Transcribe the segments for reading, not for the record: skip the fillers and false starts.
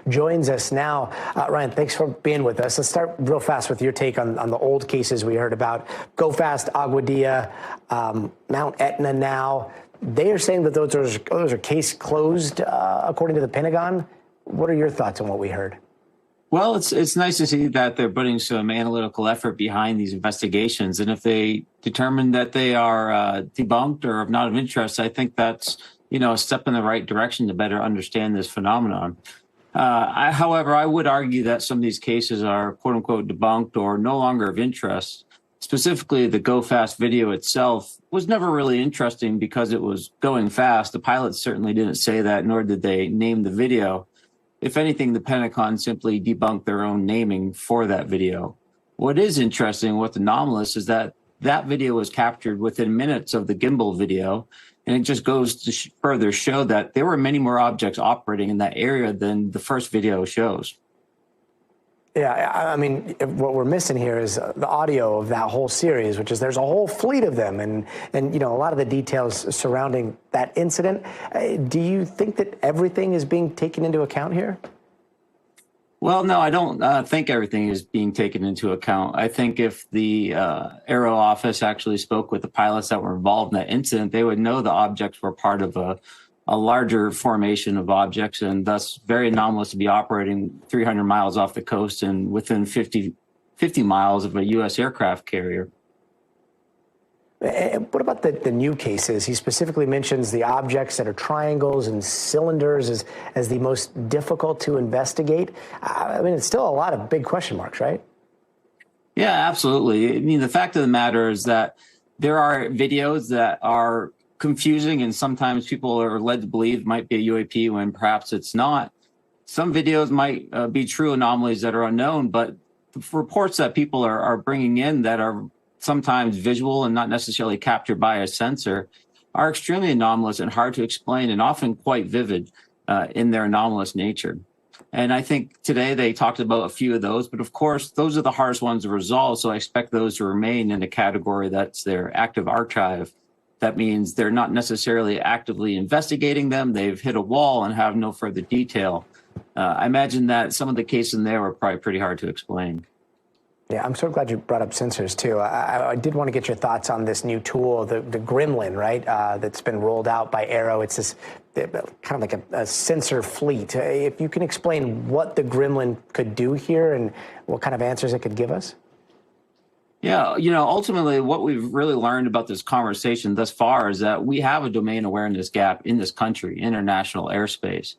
joins us now. Ryan, thanks for being with us. Let's start real fast with your take on the old cases we heard about. Go Fast, Agua Dia, Mount Etna now. They are saying that those are case closed, according to the Pentagon. What are your thoughts on what we heard? Well, it's nice to see that they're putting some analytical effort behind these investigations. And if they determine that they are debunked or not of interest, I think that's, a step in the right direction to better understand this phenomenon. However, I would argue that some of these cases are quote unquote debunked or no longer of interest. Specifically, the Go Fast video itself was never really interesting because it was going fast. The pilots certainly didn't say that, nor did they name the video. If anything, the Pentagon simply debunked their own naming for that video. What is interesting, what's anomalous, is that that video was captured within minutes of the gimbal video, and it just goes to further show that there were many more objects operating in that area than the first video shows. Yeah, I mean, what we're missing here is the audio of that whole series, which is there's a whole fleet of them and a lot of the details surrounding that incident. Do you think that everything is being taken into account here? Well, no, I don't think everything is being taken into account. I think if the AARO office actually spoke with the pilots that were involved in that incident, they would know the objects were part of a larger formation of objects, and thus very anomalous to be operating 300 miles off the coast and within 50 miles of a U.S. aircraft carrier. What about the new cases? He specifically mentions the objects that are triangles and cylinders as the most difficult to investigate. I mean, it's still a lot of big question marks, right? Yeah, absolutely. I mean, the fact of the matter is that there are videos that are confusing, and sometimes people are led to believe it might be a UAP when perhaps it's not. Some videos might be true anomalies that are unknown, but the reports that people are bringing in that are sometimes visual and not necessarily captured by a sensor are extremely anomalous and hard to explain, and often quite vivid in their anomalous nature. And I think today they talked about a few of those, but of course, those are the hardest ones to resolve. So I expect those to remain in a category that's their active archive. That means they're not necessarily actively investigating them. They've hit a wall and have no further detail. I imagine that some of the cases in there were probably pretty hard to explain. Yeah, I'm so glad you brought up sensors, too. I did want to get your thoughts on this new tool, the Gremlin, right, that's been rolled out by AARO. It's this kind of like a sensor fleet. If you can explain what the Gremlin could do here and what kind of answers it could give us. Yeah, ultimately what we've really learned about this conversation thus far is that we have a domain awareness gap in this country, international airspace,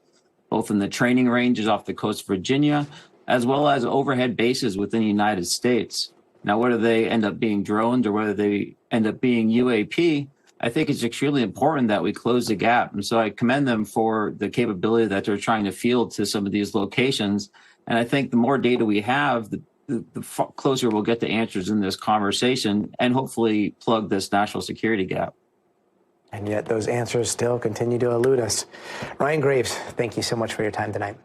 both in the training ranges off the coast of Virginia, as well as overhead bases within the United States. Now, whether they end up being drones or whether they end up being UAP, I think it's extremely important that we close the gap. And so I commend them for the capability that they're trying to field to some of these locations. And I think the more data we have, the closer we'll get to answers in this conversation and hopefully plug this national security gap. And yet those answers still continue to elude us. Ryan Graves, thank you so much for your time tonight.